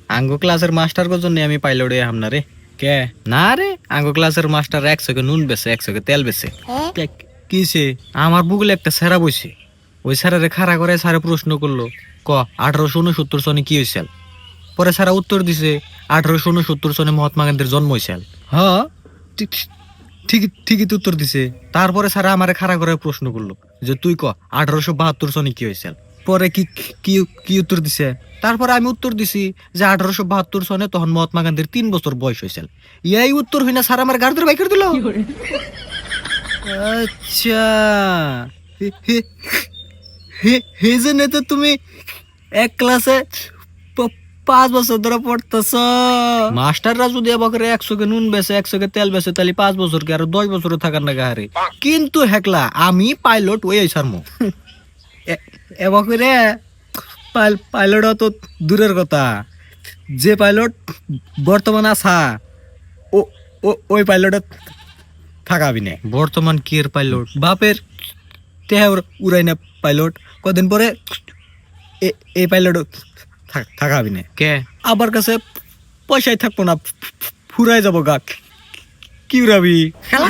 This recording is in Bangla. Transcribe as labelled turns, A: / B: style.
A: আঙ্গো ক্লাসের মাস্টার কো জন্য আমি পাইলট হয়ে হামনা রে। কে না রে, আঙ্গো ক্লাসের মাস্টার 100 কে নুন বেছে, 100 কে তেল বেছে। কিসে? আমার বুগলে একটা সেরা বইছে, ওই স্যারের খাড়া করে স্যারে প্রশ্ন করলো, ক 1869 সনে কি হয়েছিল? পরে স্যারা উত্তর দিছে 1869 সনে মহাত্মা গান্ধীর জন্ম হয়েছিল। হ্যাঁ, ঠিকই ঠিকই তো উত্তর দিছে। তারপরে স্যারা আমারে খাড়া করে প্রশ্ন করলো যে তুই ক 1872 সনে কি হয়েছিল? পরে কি কি কি উত্তর দিছে? তারপরে আমি উত্তর দিছি যে 1872 সনে তখন মহাত্মা গান্ধীর 3 বছর বয়স হয়েছিল। এই উত্তর হইনা স্যার আমার গার্ডের বাইক করে দিল। আচ্ছা, হে জন্য তো তুমি এক ক্লাসে 5 বছর ধরে পড়তেছ। মাস্টাররা যদি আমাকে 100 কে নুন বেছে, 100 কে তেল বেছে, তাহলে 5 বছর কি আরো 10 বছর থাকার না গাহারে। কিন্তু হেকলা আমি পাইলট ওই সারমো এবারে। পাইলট তো দূরের কথা, যে পাইলট বর্তমান আসা ও ওই পাইলট থাকাবি না। বর্তমান কি এর পাইলট বাপের তেহা উড়াই না পাইলট, কদিন পরে এই পাইলট থাকাবি না। কে আবার কাছে পয়সাই থাকবো না, ফুরাই যাবো গা, কি উড়াবি খেলা।